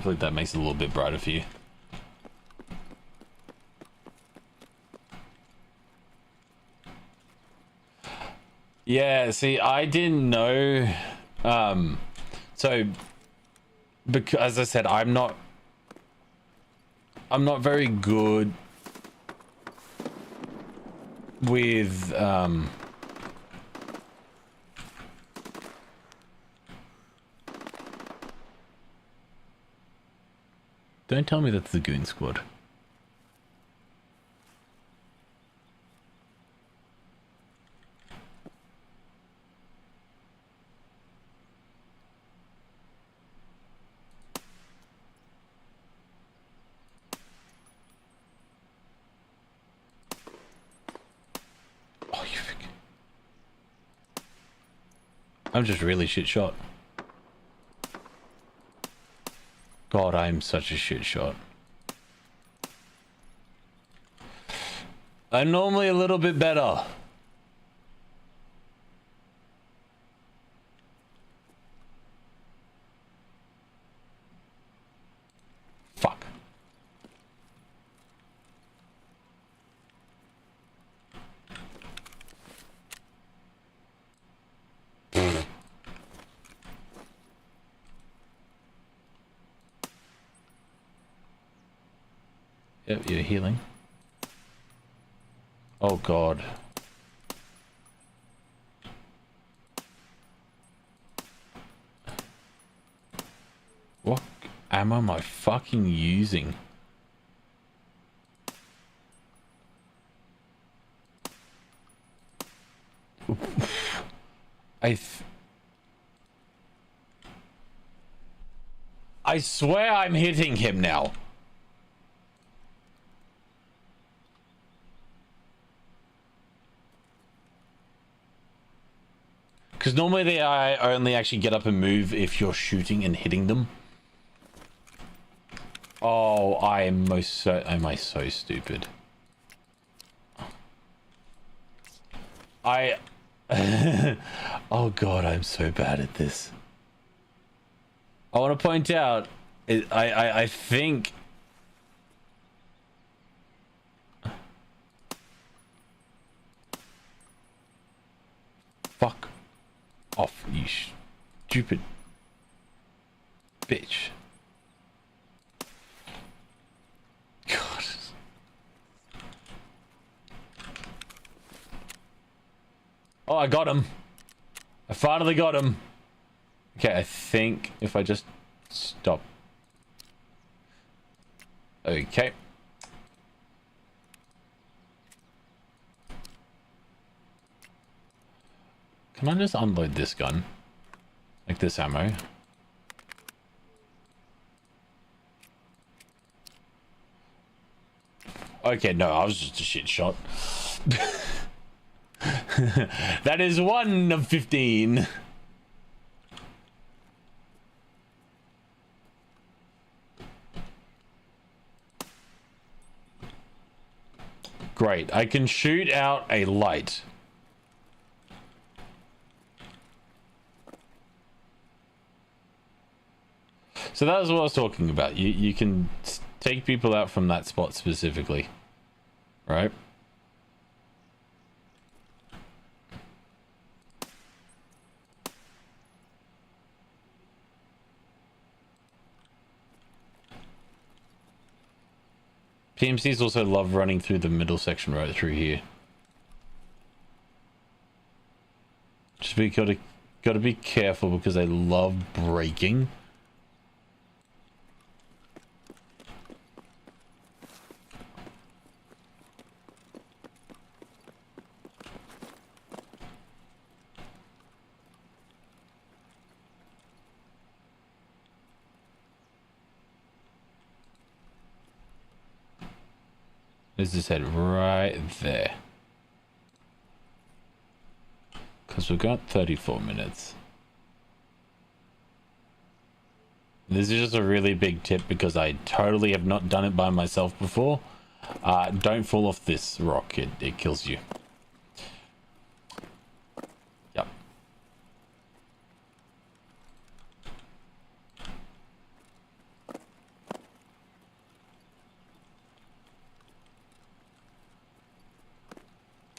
Hopefully that makes it a little bit brighter for you. Yeah, see, I didn't know. So, because as I said, I'm not very good with Don't tell me that's the Goon Squad. Oh, you freaking... I'm just really shit shot. God, I'm such a shit shot. I'm normally a little bit better. Fuck. Yep, you're healing. Oh God. What ammo am I fucking using? I swear I'm hitting him now. Because normally they only actually get up and move if you're shooting and hitting them. Oh, am I so stupid? Oh God, I'm so bad at this. I want to point out, I think... Fuck off, you stupid bitch. God. Oh, I got him. I finally got him. Okay, I think if I just stop. Okay. Can I just unload this gun? Like this ammo? Okay, no, I was just a shit shot. That is 1 of 15. Great, I can shoot out a light. So that was what I was talking about. You can take people out from that spot specifically, right? PMCs also love running through the middle section right through here. Just gotta be careful because they love braking. Let's just head right there. Because we've got 34 minutes. This is just a really big tip because I totally have not done it by myself before. Don't fall off this rock. It kills you. Yep.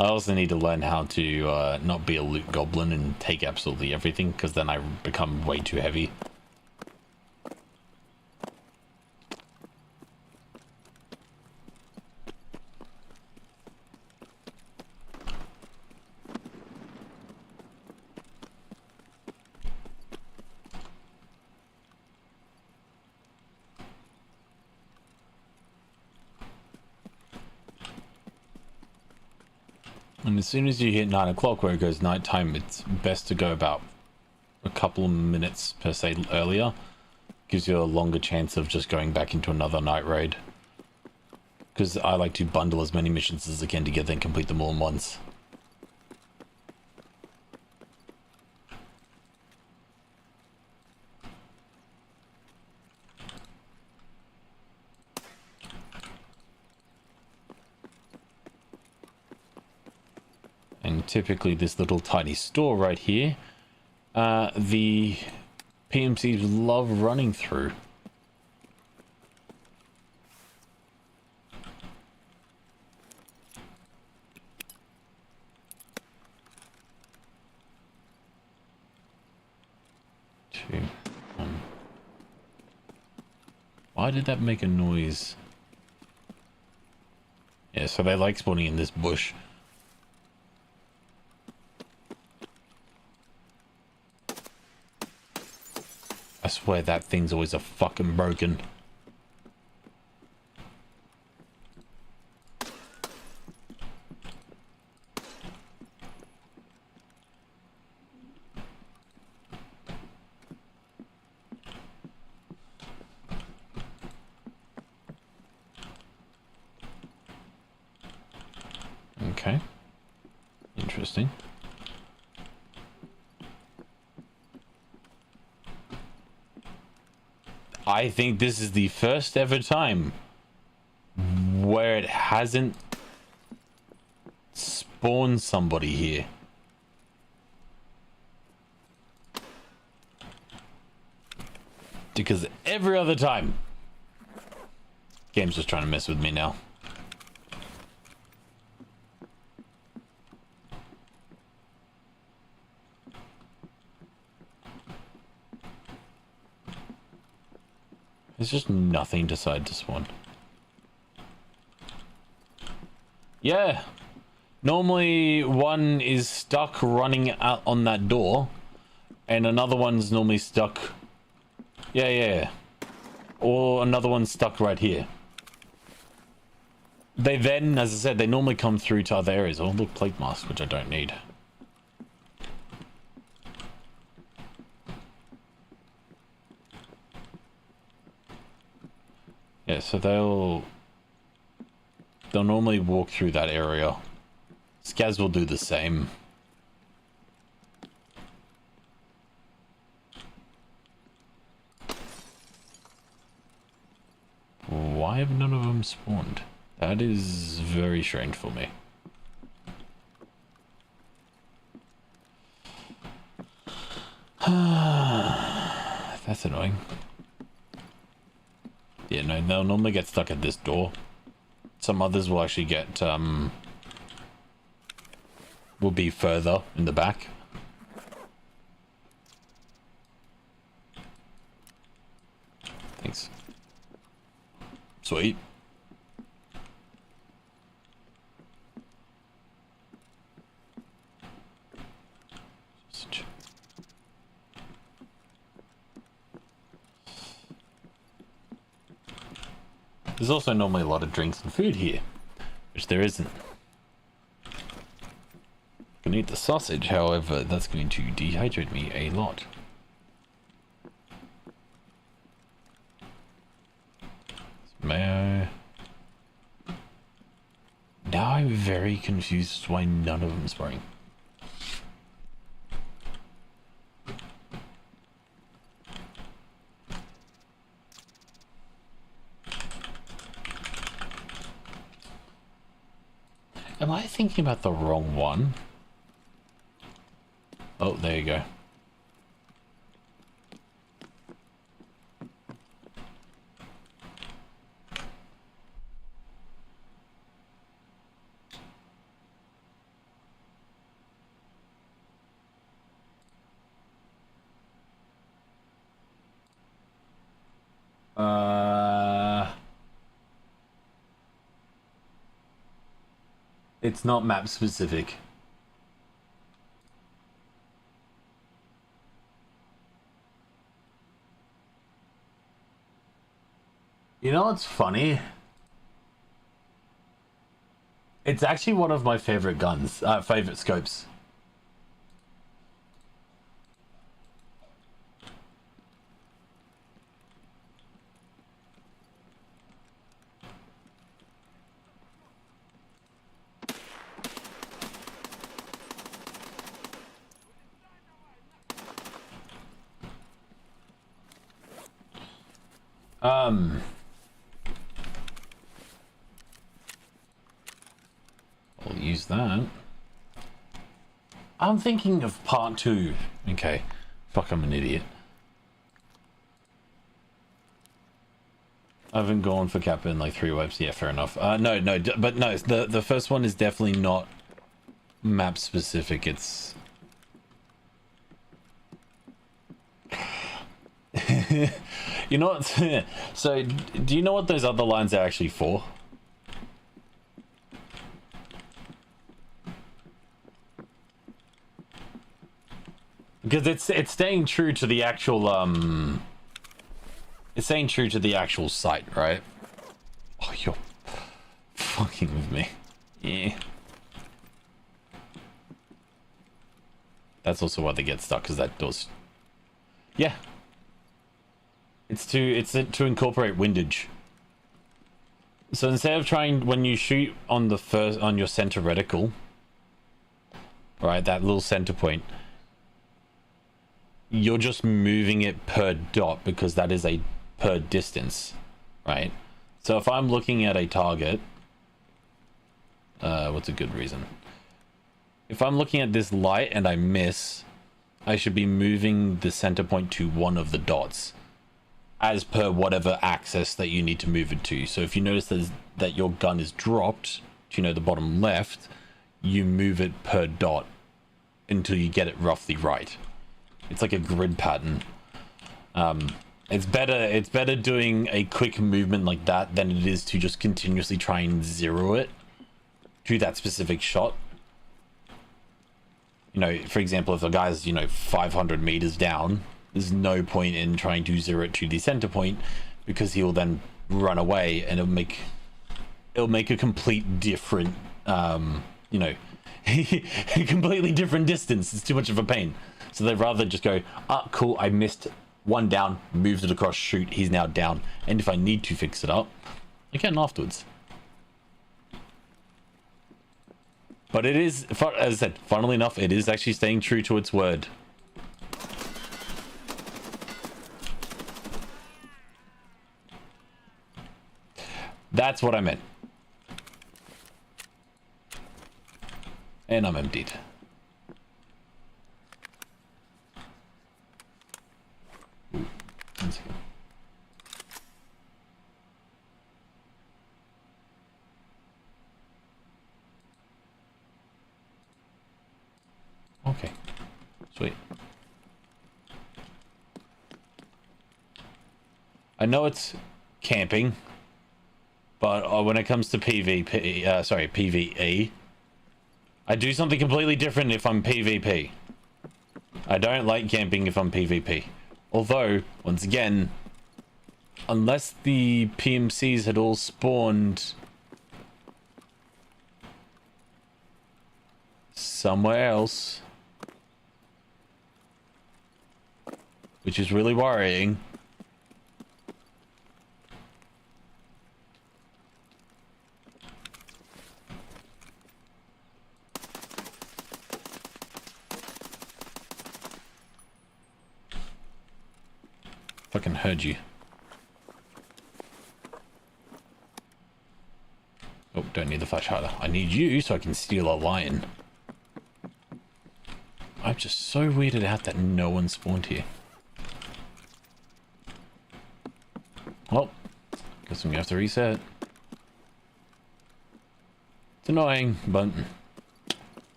I also need to learn how to not be a loot goblin and take absolutely everything, because then I become way too heavy. And as soon as you hit 9 o'clock where it goes nighttime, it's best to go about a couple of minutes per se earlier. Gives you a longer chance of just going back into another night raid. Because I like to bundle as many missions as I can together and complete them all in once. And typically this little tiny store right here, the PMCs love running through. Why did that make a noise? Yeah, so they like spawning in this bush. I swear that thing's always a fucking broken. Okay. Interesting. I think this is the first ever time where it hasn't spawned somebody here. Because every other time, game's just trying to mess with me now. There's just nothing decide to spawn. Yeah. Normally one is stuck running out on that door, and another one's normally stuck. Yeah. Or another one's stuck right here. They then, as I said, they normally come through to other areas. Oh, look, plate mask, which I don't need. Yeah, so they'll normally walk through that area. Scaz will do the same. Why have none of them spawned? That is very strange for me. That's annoying. Yeah, no, they'll normally get stuck at this door. Some others will actually get, will be further in the back. Thanks. Sweet. There's also normally a lot of drinks and food here, which there isn't. I can eat the sausage, however, that's going to dehydrate me a lot. May I? Now I'm very confused as to why none of them is spraying. Am I thinking about the wrong one? Oh, there you go. It's not map specific. You know what's funny? It's actually one of my favorite guns, favorite scopes. I'll use that. I'm thinking of part 2. Okay. Fuck, I'm an idiot. I haven't gone for Kappa in like 3 webs. Yeah, fair enough. No, but no, the first one is definitely not map specific. It's... You know what? So, do you know what those other lines are actually for? Because it's staying true to the actual it's staying true to the actual site, right? Oh, you're fucking with me. Yeah. That's also why they get stuck, because that does. Yeah. It's to incorporate windage. So instead of trying, when you shoot on your center reticle, right, that little center point, you're just moving it per dot because that is a per distance, right? So if I'm looking at a target, what's a good reason? If I'm looking at this light and I miss, I should be moving the center point to one of the dots as per whatever axis that you need to move it to. So if you notice that your gun is dropped to, the bottom left, you move it per dot until you get it roughly right. It's like a grid pattern. It's better doing a quick movement like that than it is to just continuously try and zero it to that specific shot. For example, if the guy's 500 meters down, there's no point in trying to zero it to the center point, because he will then run away and it'll make a complete different a completely different distance. It's too much of a pain. So they'd rather just go, cool, I missed one down, moved it across, shoot, he's now down. And if I need to fix it up, I can afterwards. But it is, as I said, funnily enough, it is actually staying true to its word. That's what I meant. And I'm emptied. Ooh, 1 second. Okay, sweet. I know it's camping, but when it comes to PvE, I do something completely different if I'm PvP. I don't like camping if I'm PvP. Although, once again, unless the PMCs had all spawned somewhere else, which is really worrying. Fucking heard you. Oh, don't need the flash hider. I need you so I can steal a lion. I'm just so weirded out that no one spawned here. Well, guess I'm gonna have to reset. It's annoying, but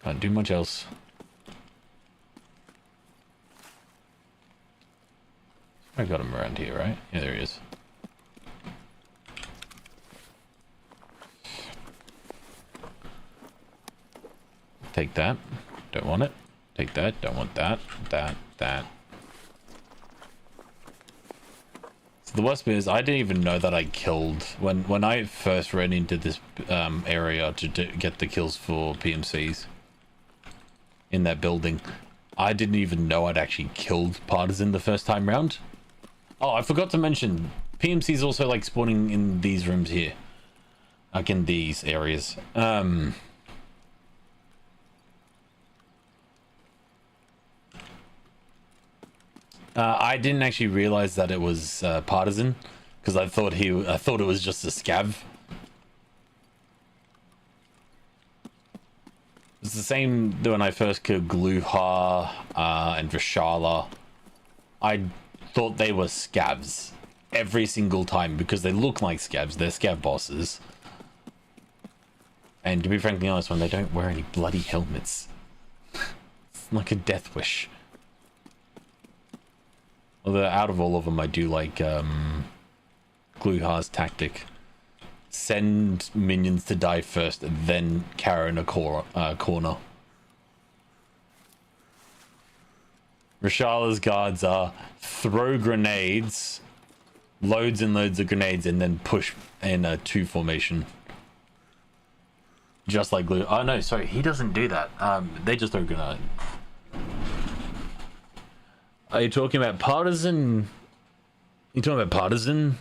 can't do much else. I got him around here, right? Yeah, there he is. Take that. Don't want it. Take that. Don't want that. That. So the worst bit is I didn't even know that I killed when I first ran into this area to get the kills for PMCs in that building. I didn't even know I'd actually killed Partisan the first time round. Oh, I forgot to mention, PMCs also like spawning in these rooms here. Like in these areas. I didn't actually realize that it was Partisan, because I thought it was just a scav. It's the same when I first killed Gluha and Vishala. I thought they were scavs every single time because they look like scavs. They're scav bosses. And to be frankly honest, when they don't wear any bloody helmets, it's like a death wish. Although out of all of them, I do like Gluha's tactic. Send minions to die first, and then carry in a corner. Rishala's guards are throw grenades, loads and loads of grenades, and then push in a 2 formation. Just like Glue. Oh no, sorry, he doesn't do that. They just throw grenade. Are you talking about Partisan? You talking about Partisan?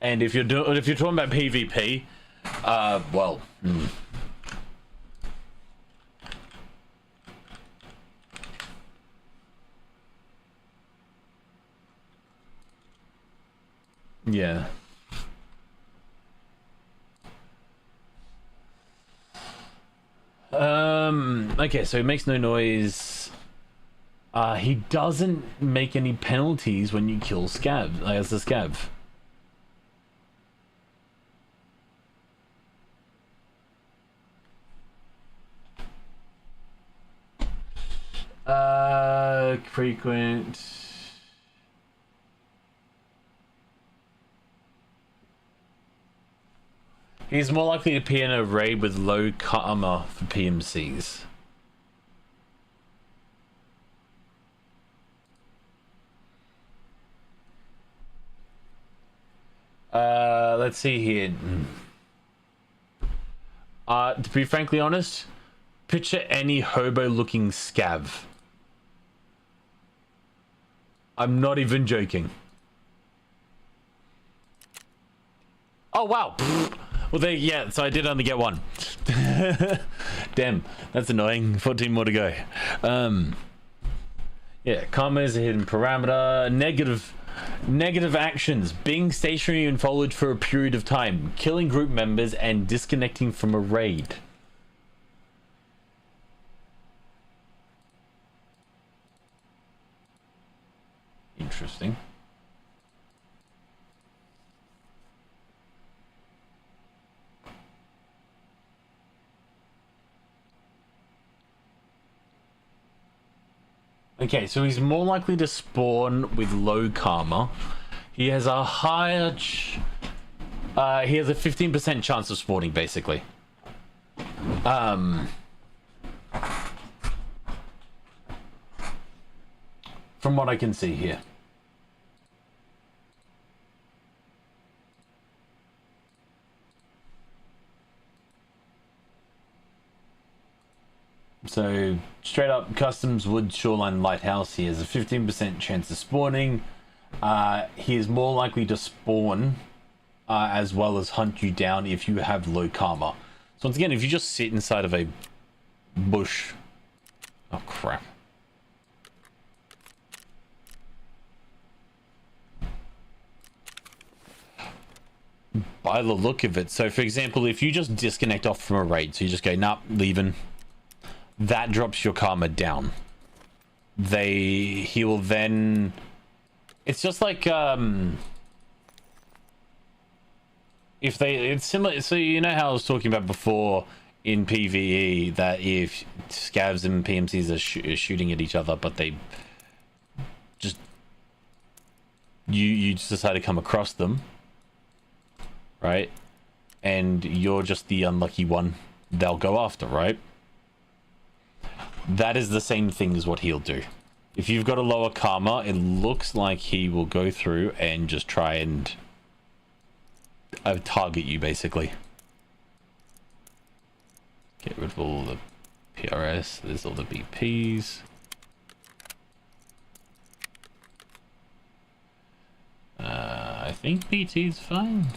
And if you're talking about PvP, well, yeah. Okay, so he makes no noise. He doesn't make any penalties when you kill scav as a scav. Frequent. He's more likely to appear in a raid with low karma for PMCs. Let's see here. To be frankly honest, picture any hobo-looking scav. I'm not even joking. Oh wow. Well, yeah, so I did only get one. Damn, that's annoying. 14 more to go. Yeah, karma is a hidden parameter. Negative actions: being stationary in foliage for a period of time, killing group members, and disconnecting from a raid. Interesting. Okay, so he's more likely to spawn with low karma. He has a higher... he has a 15% chance of spawning, basically. From what I can see here. So, straight up Customs Wood Shoreline Lighthouse, he has a 15% chance of spawning. He is more likely to spawn as well as hunt you down if you have low karma. So once again, if you just sit inside of a bush... Oh crap. By the look of it, so for example, if you just disconnect off from a raid, so you just go, nah, leaving, that drops your karma down. He will then... It's just like, it's similar, so you know how I was talking about before in PvE, that if scavs and PMCs are shooting at each other, but they just... You just decide to come across them, right? And you're just the unlucky one they'll go after, right? that is the same thing as what he'll do. If you've got a lower karma, it looks like he will go through and just try and target you, basically. Get rid of all the PRS. There's all the BPs. I think BT's fine.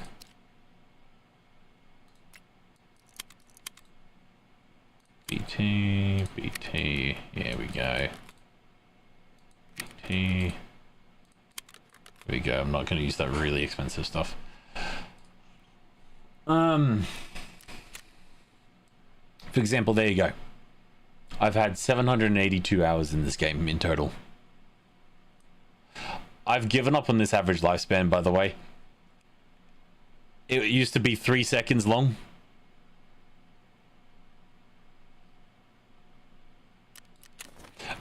BT, here we go. BT. Here we go. I'm not going to use that really expensive stuff. For example, there you go. I've had 782 hours in this game in total. I've given up on this average lifespan, by the way. It used to be 3 seconds long.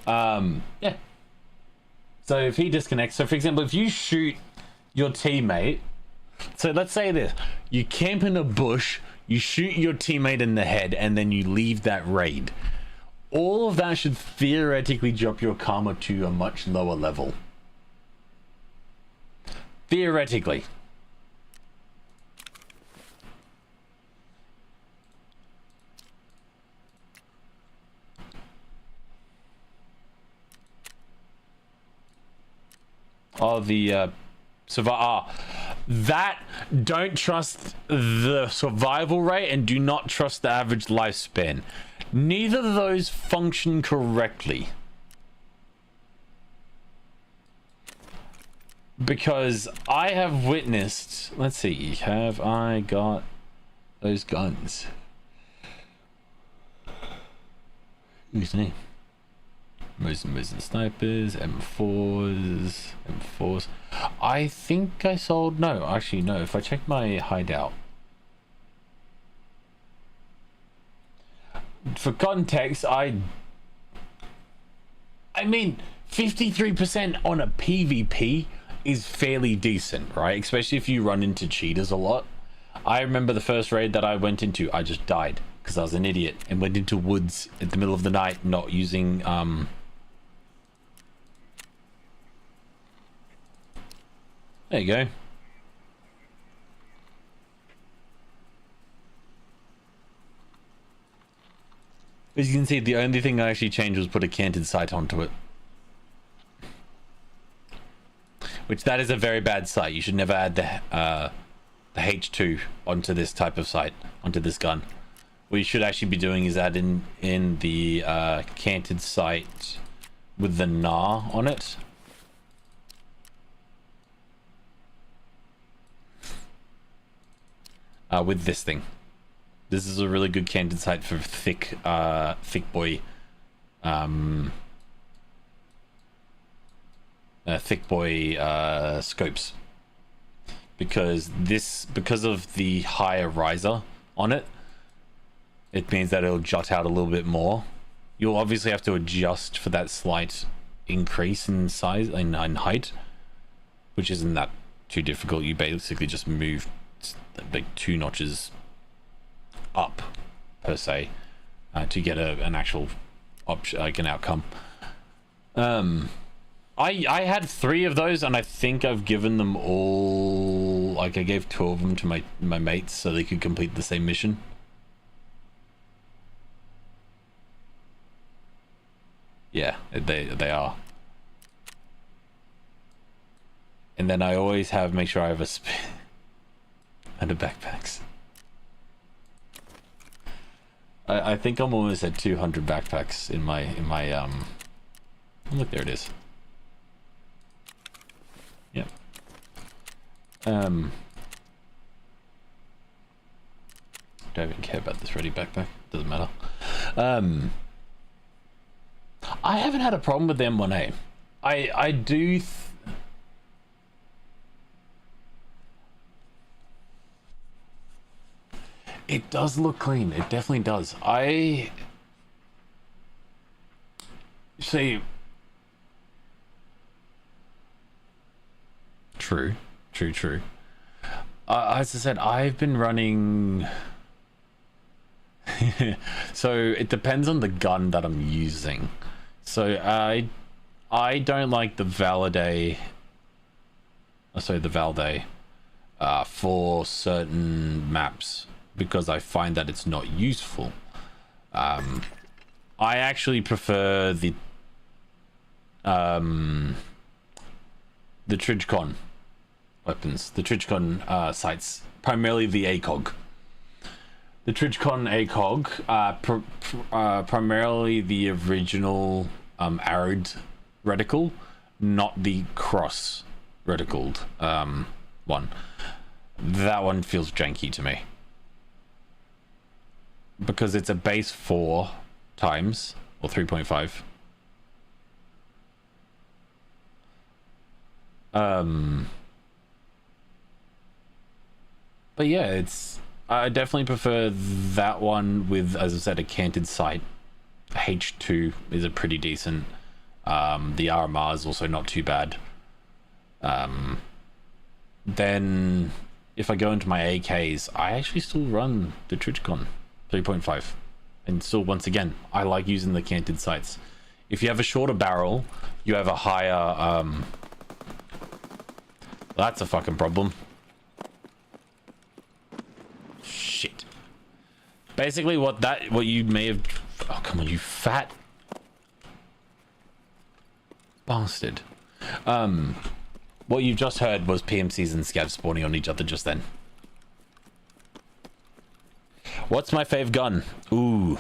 Yeah. So if he disconnects, so for example, if you shoot your teammate, so let's say this, you camp in a bush, you shoot your teammate in the head, and then you leave that raid. All of that should theoretically drop your karma to a much lower level. Theoretically. Oh, the that, don't trust the survival rate and do not trust the average lifespan. Neither of those function correctly. Because I have witnessed, let's see, have I got those guns? Excuse me. Mosin snipers, M4s. I think I sold, no, actually no, if I check my hideout. For context, I mean, 53% on a PvP is fairly decent, right? Especially if you run into cheaters a lot. I remember the first raid that I went into, I just died because I was an idiot and went into woods at the middle of the night, not using there you go. As you can see, the only thing I actually changed was put a canted sight onto it. Which, that is a very bad sight. You should never add the H2 onto this type of sight, onto this gun. What you should actually be doing is add in the canted sight with the NAR on it. With this thing. This is a really good canted sight for thick boy scopes, because of the higher riser on it, it means that it'll jut out a little bit more. You'll obviously have to adjust for that slight increase in size and height, which isn't that too difficult. You basically just move like 2 notches up per se to get an actual option, like an outcome. I had 3 of those, and I think I've given them all, like I gave 2 of them to my mates so they could complete the same mission. Yeah, they are. And then I always make sure I have a spin and a backpacks. I think I'm almost at 200 backpacks in my look, there it is. Yep. Don't even care about this ready backpack, doesn't matter. I haven't had a problem with the M1A. I do it does look clean. It definitely does. I see. True. As I said, I've been running. So it depends on the gun that I'm using. So I don't like the Valde for certain maps because I find that it's not useful. I actually prefer the Trijcon weapons, the Trijcon sights, primarily the ACOG. The Trijcon ACOG, primarily the original arrowed reticle, not the cross reticled one. That one feels janky to me because it's a base 4 times or 3.5. But yeah, I definitely prefer that one with, as I said, a canted sight. H2 is a pretty decent. The RMR is also not too bad. Then if I go into my AKs, I actually still run the Trijcon 3.5, and still, once again, I like using the canted sights. If you have a shorter barrel, you have a higher that's a fucking problem. Shit. Basically what you may have... Oh, come on, you fat bastard. What you just heard was PMCs and scavs spawning on each other just then. What's my fave gun? Ooh.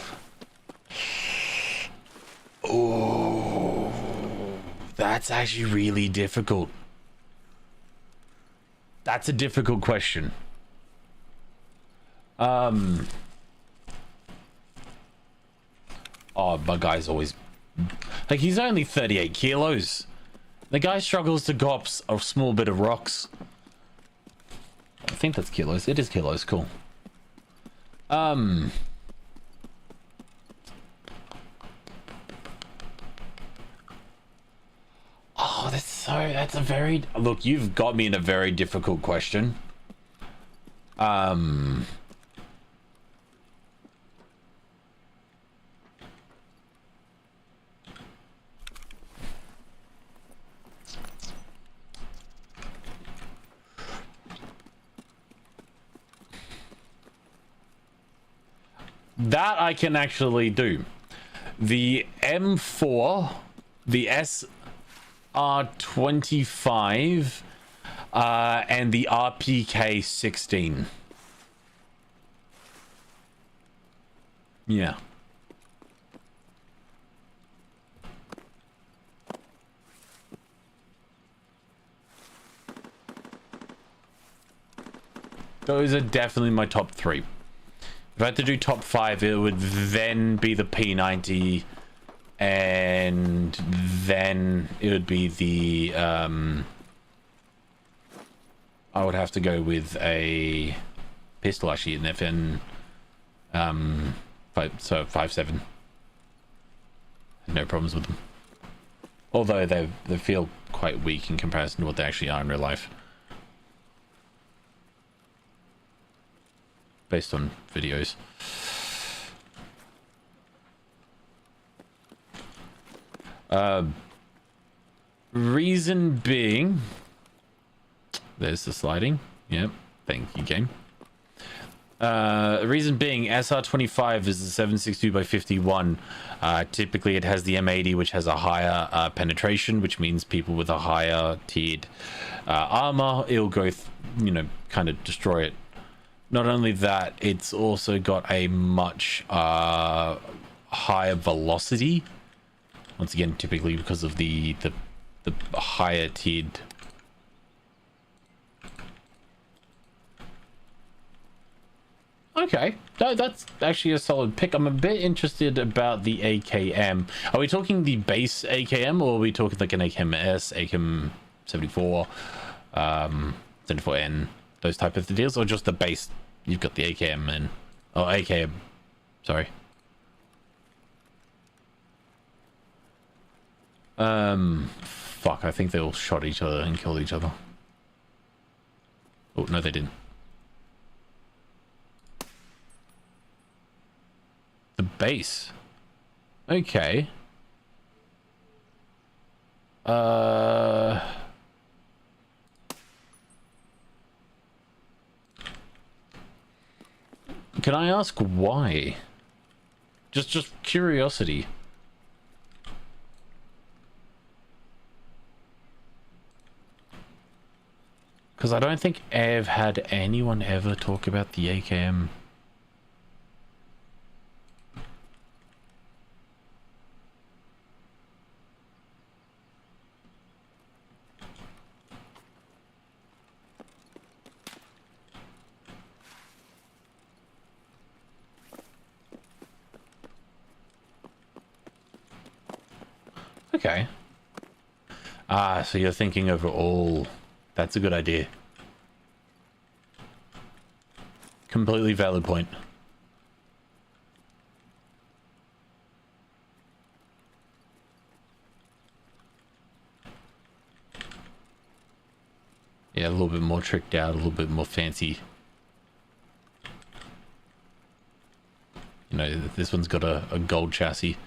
Ooh. That's actually really difficult. That's a difficult question. Oh, my guy's always... Like, he's only 38 kilos. The guy struggles to go up a small bit of rocks. I think that's kilos. It is kilos. Cool. Oh, that's a very... Look, you've got me in a very difficult question. That I can actually do. The M4, the SR25, and the RPK 16. Yeah. Those are definitely my top 3. If I had to do top 5, it would then be the P90, and then it would be the I would have to go with a pistol, actually, an FN 5.7. No problems with them, although they feel quite weak in comparison to what they actually are in real life, based on videos. Reason being, there's the sliding. Yep, thank you, game. Reason being, SR25 is a 7.62x51. Typically it has the M80, which has a higher penetration, which means people with a higher tiered armor, it'll go kind of destroy it. Not only that, it's also got a much higher velocity. Once again, typically because of the higher tiered. Okay, that's actually a solid pick. I'm a bit interested about the AKM. Are we talking the base AKM, or are we talking like an AKM-S, AKM 74, 74N, those type of deals, or just the base? You've got the AKM and... Oh, AKM. Sorry. Fuck, I think they all shot each other and killed each other. Oh, no, they didn't. base. Okay. Can I ask why? Just curiosity. Because I don't think I've had anyone ever talk about the AKM. Okay. Ah, so you're thinking overall. That's a good idea. Completely valid point. Yeah, a little bit more tricked out, a little bit more fancy. You know, this one's got a gold chassis.